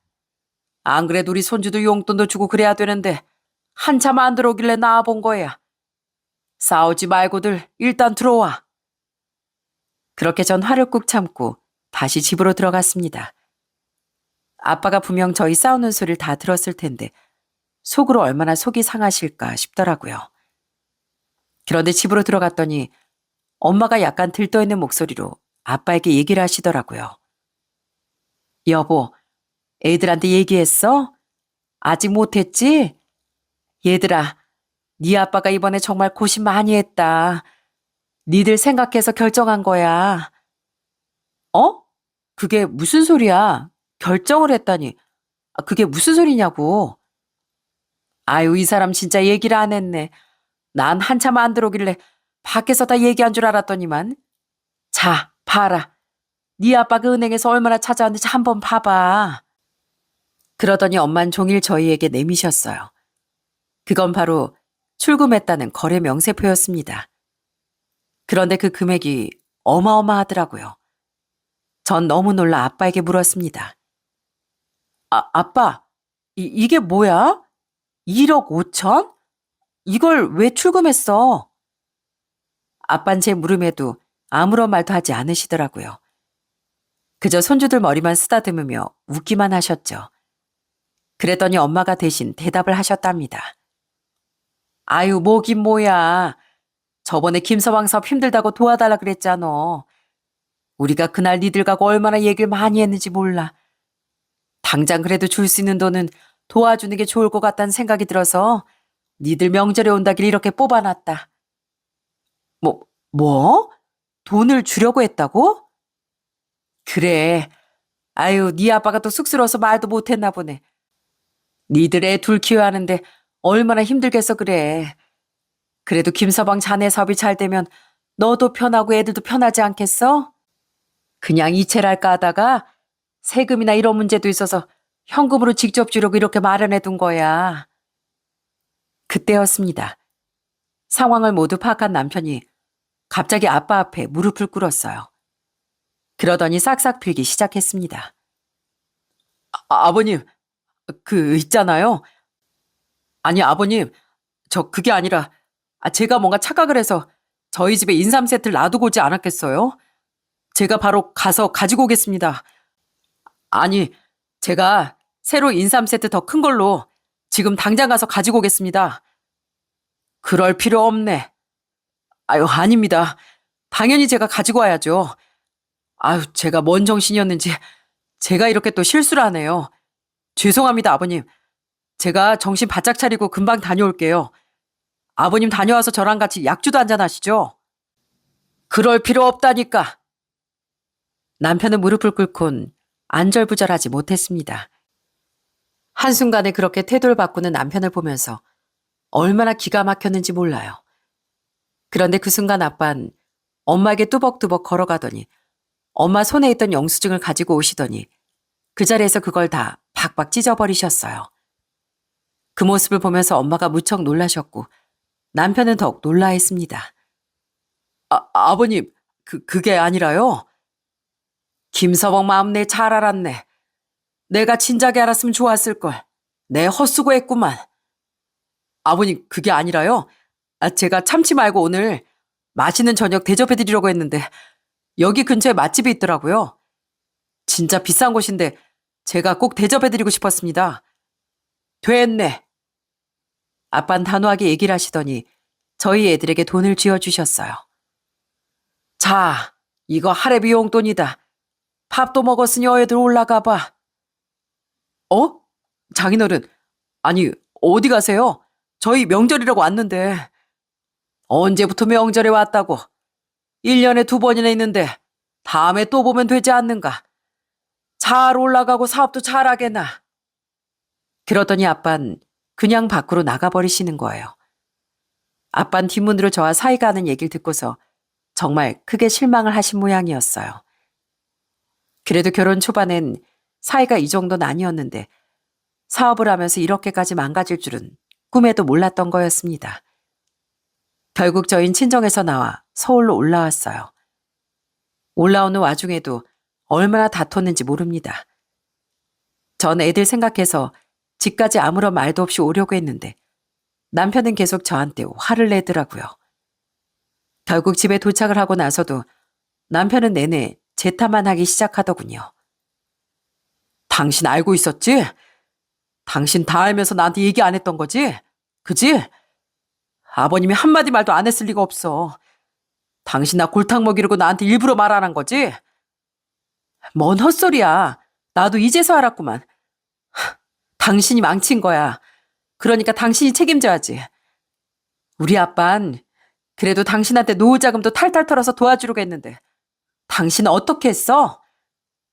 안 그래도 우리 손주도 용돈도 주고 그래야 되는데 한참 안 들어오길래 나와본 거야. 싸우지 말고들 일단 들어와. 그렇게 전 화를 꾹 참고 다시 집으로 들어갔습니다. 아빠가 분명 저희 싸우는 소리를 다 들었을 텐데 속으로 얼마나 속이 상하실까 싶더라고요. 그런데 집으로 들어갔더니 엄마가 약간 들떠있는 목소리로 아빠에게 얘기를 하시더라고요. 여보, 애들한테 얘기했어? 아직 못했지? 얘들아, 네 아빠가 이번에 정말 고심 많이 했다. 니들 생각해서 결정한 거야. 어? 그게 무슨 소리야? 결정을 했다니. 그게 무슨 소리냐고. 아유, 이 사람 진짜 얘기를 안 했네. 난 한참 안 들어오길래 밖에서 다 얘기한 줄 알았더니만. 자, 봐라. 네 아빠 그 은행에서 얼마나 찾아왔는지 한번 봐봐. 그러더니 엄만 종일 저희에게 내미셨어요. 그건 바로 출금했다는 거래 명세표였습니다. 그런데 그 금액이 어마어마하더라고요. 전 너무 놀라 아빠에게 물었습니다. 아빠, 이게 뭐야? 1억 5천? 이걸 왜 출금했어? 아빤 제 물음에도 아무런 말도 하지 않으시더라고요. 그저 손주들 머리만 쓰다듬으며 웃기만 하셨죠. 그랬더니 엄마가 대신 대답을 하셨답니다. 아유, 뭐긴 뭐야. 저번에 김서방 사업 힘들다고 도와달라 그랬잖아. 우리가 그날 니들 가고 얼마나 얘기를 많이 했는지 몰라. 당장 그래도 줄 수 있는 돈은 도와주는 게 좋을 것 같다는 생각이 들어서 니들 명절에 온다길 이렇게 뽑아놨다. 뭐? 돈을 주려고 했다고? 그래. 아유, 네 아빠가 또 쑥스러워서 말도 못했나 보네. 니들 애 둘 키워야 하는데 얼마나 힘들겠어 그래. 그래도 김서방 자네 사업이 잘 되면 너도 편하고 애들도 편하지 않겠어? 그냥 이체랄까 하다가 세금이나 이런 문제도 있어서 현금으로 직접 주려고 이렇게 마련해 둔 거야. 그때였습니다. 상황을 모두 파악한 남편이 갑자기 아빠 앞에 무릎을 꿇었어요. 그러더니 싹싹 빌기 시작했습니다. 아버님, 그 있잖아요. 아니 아버님, 저 그게 아니라 제가 뭔가 착각을 해서 저희 집에 인삼 세트를 놔두고 오지 않았겠어요? 제가 바로 가서 가지고 오겠습니다. 아니, 제가 새로 인삼 세트 더 큰 걸로 지금 당장 가서 가지고 오겠습니다. 그럴 필요 없네. 아유, 아닙니다. 당연히 제가 가지고 와야죠. 아유, 제가 뭔 정신이었는지 제가 이렇게 또 실수를 하네요. 죄송합니다, 아버님. 제가 정신 바짝 차리고 금방 다녀올게요. 아버님 다녀와서 저랑 같이 약주도 한잔 하시죠. 그럴 필요 없다니까. 남편은 무릎을 꿇곤 안절부절하지 못했습니다. 한순간에 그렇게 태도를 바꾸는 남편을 보면서 얼마나 기가 막혔는지 몰라요. 그런데 그 순간 아빤 엄마에게 뚜벅뚜벅 걸어가더니 엄마 손에 있던 영수증을 가지고 오시더니 그 자리에서 그걸 다 박박 찢어버리셨어요. 그 모습을 보면서 엄마가 무척 놀라셨고 남편은 더욱 놀라했습니다. 아버님, 그게 아니라요. 김서방 마음 내 잘 알았네. 내가 진작에 알았으면 좋았을걸. 내 헛수고했구만. 아버님, 그게 아니라요. 제가 참치 말고 오늘 맛있는 저녁 대접해드리려고 했는데 여기 근처에 맛집이 있더라고요. 진짜 비싼 곳인데 제가 꼭 대접해드리고 싶었습니다. 됐네. 아빤 단호하게 얘기를 하시더니 저희 애들에게 돈을 쥐어주셨어요. 자, 이거 할애비 용돈이다. 밥도 먹었으니 어애들 올라가 봐. 어? 장인어른, 아니 어디 가세요? 저희 명절이라고 왔는데. 언제부터 명절에 왔다고? 1년에 2번이나 있는데 다음에 또 보면 되지 않는가? 잘 올라가고 사업도 잘하게나. 그러더니 아빤 그냥 밖으로 나가버리시는 거예요. 아빤 뒷문으로 저와 사이가 하는 얘기를 듣고서 정말 크게 실망을 하신 모양이었어요. 그래도 결혼 초반엔 사이가 이 정도는 아니었는데 사업을 하면서 이렇게까지 망가질 줄은 꿈에도 몰랐던 거였습니다. 결국 저흰 친정에서 나와 서울로 올라왔어요. 올라오는 와중에도 얼마나 다퉜는지 모릅니다. 전 애들 생각해서 집까지 아무런 말도 없이 오려고 했는데 남편은 계속 저한테 화를 내더라고요. 결국 집에 도착을 하고 나서도 남편은 내내 제 탓만 하기 시작하더군요. 당신 알고 있었지? 당신 다 알면서 나한테 얘기 안 했던 거지? 그지? 아버님이 한마디 말도 안 했을 리가 없어. 당신 나 골탕 먹이려고 나한테 일부러 말 안 한 거지? 뭔 헛소리야. 나도 이제서 알았구만. 당신이 망친 거야. 그러니까 당신이 책임져야지. 우리 아빤 그래도 당신한테 노후 자금도 탈탈 털어서 도와주려고 했는데 당신은 어떻게 했어?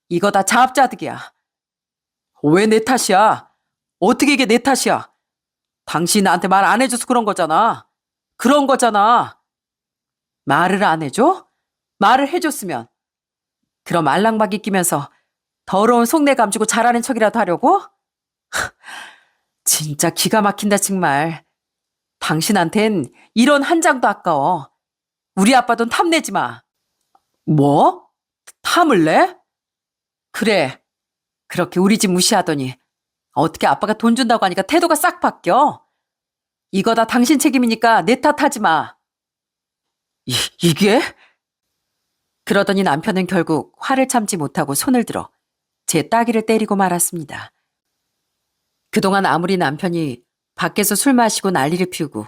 이거 다 자업자득이야. 왜 내 탓이야? 어떻게 이게 내 탓이야? 당신이 나한테 말 안 해줘서 그런 거잖아. 그런 거잖아. 말을 안 해줘? 말을 해줬으면 그럼 알랑방귀 끼면서 더러운 속내 감추고 잘하는 척이라도 하려고? 진짜 기가 막힌다 정말. 당신한텐 이런 한 장도 아까워. 우리 아빠 돈 탐내지 마. 뭐? 탐을 내? 그래. 그렇게 우리 집 무시하더니 어떻게 아빠가 돈 준다고 하니까 태도가 싹 바뀌어? 이거 다 당신 책임이니까 내 탓하지 마. 이게? 그러더니 남편은 결국 화를 참지 못하고 손을 들어 제 따귀를 때리고 말았습니다. 그동안 아무리 남편이 밖에서 술 마시고 난리를 피우고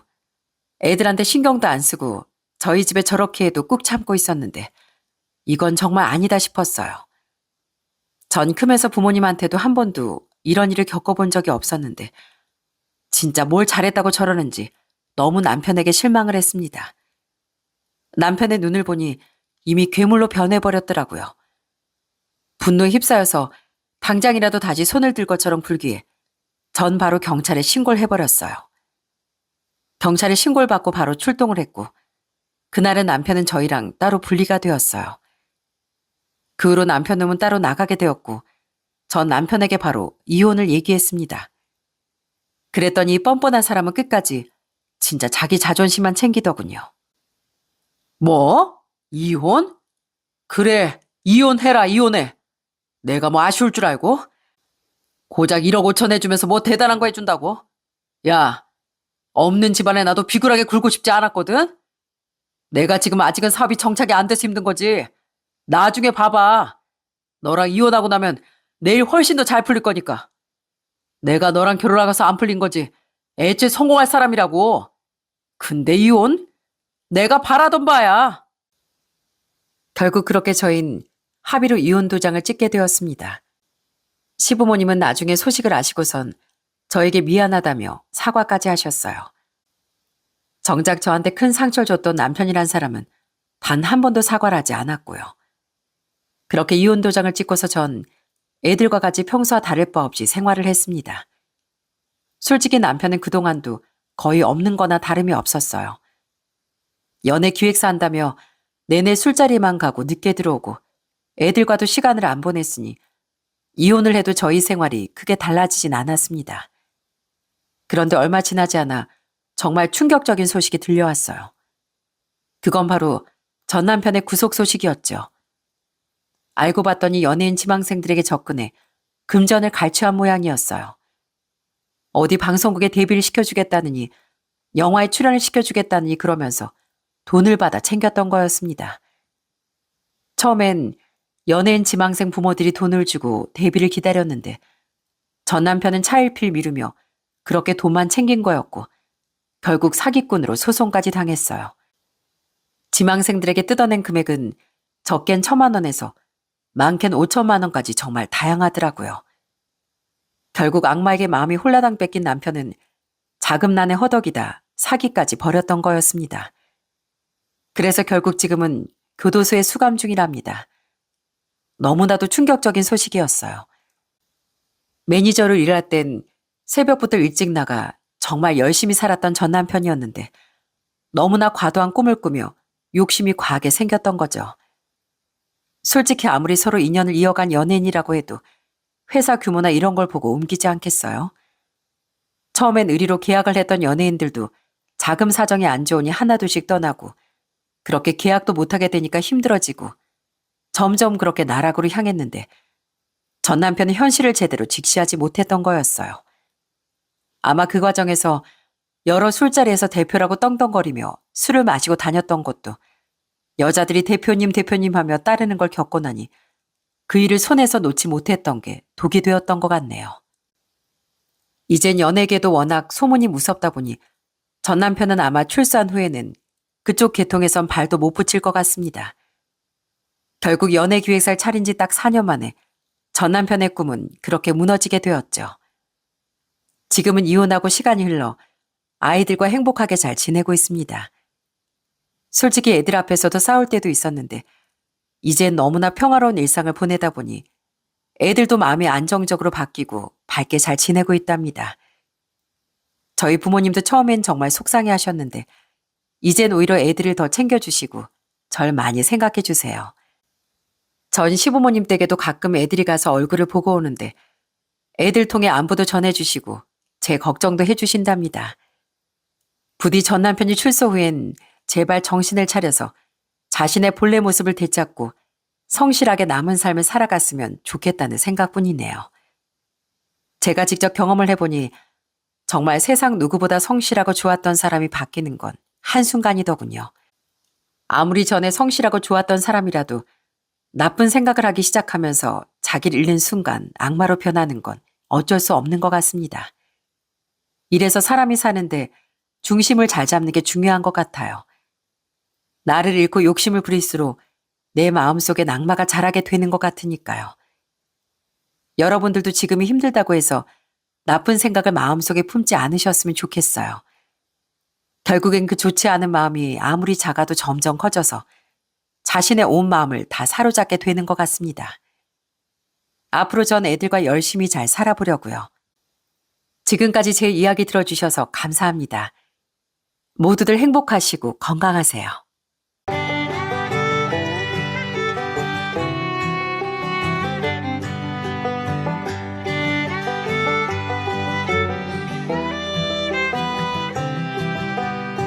애들한테 신경도 안 쓰고 저희 집에 저렇게 해도 꾹 참고 있었는데 이건 정말 아니다 싶었어요. 전 크면서 부모님한테도 한 번도 이런 일을 겪어본 적이 없었는데 진짜 뭘 잘했다고 저러는지 너무 남편에게 실망을 했습니다. 남편의 눈을 보니 이미 괴물로 변해버렸더라고요. 분노에 휩싸여서 당장이라도 다시 손을 들 것처럼 굴기에 전 바로 경찰에 신고를 해버렸어요. 경찰에 신고를 받고 바로 출동을 했고 그날은 남편은 저희랑 따로 분리가 되었어요. 그 후로 남편 놈은 따로 나가게 되었고 전 남편에게 바로 이혼을 얘기했습니다. 그랬더니 뻔뻔한 사람은 끝까지 진짜 자기 자존심만 챙기더군요. 뭐? 이혼? 그래, 이혼해라, 이혼해. 내가 뭐 아쉬울 줄 알고? 고작 1억 5천 해주면서 뭐 대단한 거 해준다고? 야, 없는 집안에 나도 비굴하게 굴고 싶지 않았거든? 내가 지금 아직은 사업이 정착이 안 돼서 힘든 거지. 나중에 봐봐. 너랑 이혼하고 나면 내일 훨씬 더 잘 풀릴 거니까. 내가 너랑 결혼하고서 안 풀린 거지. 애초에 성공할 사람이라고. 근데 이혼? 내가 바라던 바야. 결국 그렇게 저흰 합의로 이혼 도장을 찍게 되었습니다. 시부모님은 나중에 소식을 아시고선 저에게 미안하다며 사과까지 하셨어요. 정작 저한테 큰 상처를 줬던 남편이란 사람은 단 한 번도 사과를 하지 않았고요. 그렇게 이혼 도장을 찍고서 전 애들과 같이 평소와 다를 바 없이 생활을 했습니다. 솔직히 남편은 그동안도 거의 없는 거나 다름이 없었어요. 연애 기획사 한다며 내내 술자리만 가고 늦게 들어오고 애들과도 시간을 안 보냈으니 이혼을 해도 저희 생활이 크게 달라지진 않았습니다. 그런데 얼마 지나지 않아 정말 충격적인 소식이 들려왔어요. 그건 바로 전 남편의 구속 소식이었죠. 알고 봤더니 연예인 지망생들에게 접근해 금전을 갈취한 모양이었어요. 어디 방송국에 데뷔를 시켜주겠다느니 영화에 출연을 시켜주겠다느니 그러면서 돈을 받아 챙겼던 거였습니다. 처음엔 연예인 지망생 부모들이 돈을 주고 데뷔를 기다렸는데 전 남편은 차일피일 미루며 그렇게 돈만 챙긴 거였고 결국 사기꾼으로 소송까지 당했어요. 지망생들에게 뜯어낸 금액은 적겐 1,000만 원에서 많겐 5천만 원까지 정말 다양하더라고요. 결국 악마에게 마음이 홀라당 뺏긴 남편은 자금난에 허덕이다 사기까지 벌였던 거였습니다. 그래서 결국 지금은 교도소에 수감 중이랍니다. 너무나도 충격적인 소식이었어요. 매니저로 일할 땐 새벽부터 일찍 나가 정말 열심히 살았던 전 남편이었는데 너무나 과도한 꿈을 꾸며 욕심이 과하게 생겼던 거죠. 솔직히 아무리 서로 인연을 이어간 연예인이라고 해도 회사 규모나 이런 걸 보고 옮기지 않겠어요? 처음엔 의리로 계약을 했던 연예인들도 자금 사정이 안 좋으니 하나둘씩 떠나고 그렇게 계약도 못하게 되니까 힘들어지고 점점 그렇게 나락으로 향했는데 전 남편은 현실을 제대로 직시하지 못했던 거였어요. 아마 그 과정에서 여러 술자리에서 대표라고 떵떵거리며 술을 마시고 다녔던 것도 여자들이 대표님 하며 따르는 걸 겪고 나니 그 일을 손에서 놓지 못했던 게 독이 되었던 것 같네요. 이젠 연예계도 워낙 소문이 무섭다 보니 전 남편은 아마 출산 후에는 그쪽 계통에선 발도 못 붙일 것 같습니다. 결국 연예기획사를 차린 지 딱 4년 만에 전 남편의 꿈은 그렇게 무너지게 되었죠. 지금은 이혼하고 시간이 흘러 아이들과 행복하게 잘 지내고 있습니다. 솔직히 애들 앞에서도 싸울 때도 있었는데 이젠 너무나 평화로운 일상을 보내다 보니 애들도 마음이 안정적으로 바뀌고 밝게 잘 지내고 있답니다. 저희 부모님도 처음엔 정말 속상해 하셨는데 이젠 오히려 애들을 더 챙겨주시고 절 많이 생각해 주세요. 전 시부모님 댁에도 가끔 애들이 가서 얼굴을 보고 오는데 애들 통해 안부도 전해주시고 제 걱정도 해주신답니다. 부디 전 남편이 출소 후엔 제발 정신을 차려서 자신의 본래 모습을 되찾고 성실하게 남은 삶을 살아갔으면 좋겠다는 생각뿐이네요. 제가 직접 경험을 해보니 정말 세상 누구보다 성실하고 좋았던 사람이 바뀌는 건 한순간이더군요. 아무리 전에 성실하고 좋았던 사람이라도 나쁜 생각을 하기 시작하면서 자기를 잃는 순간 악마로 변하는 건 어쩔 수 없는 것 같습니다. 이래서 사람이 사는데 중심을 잘 잡는 게 중요한 것 같아요. 나를 잃고 욕심을 부릴수록 내 마음속에 악마가 자라게 되는 것 같으니까요. 여러분들도 지금이 힘들다고 해서 나쁜 생각을 마음속에 품지 않으셨으면 좋겠어요. 결국엔 그 좋지 않은 마음이 아무리 작아도 점점 커져서 자신의 온 마음을 다 사로잡게 되는 것 같습니다. 앞으로 전 애들과 열심히 잘 살아보려고요. 지금까지 제 이야기 들어주셔서 감사합니다. 모두들 행복하시고 건강하세요.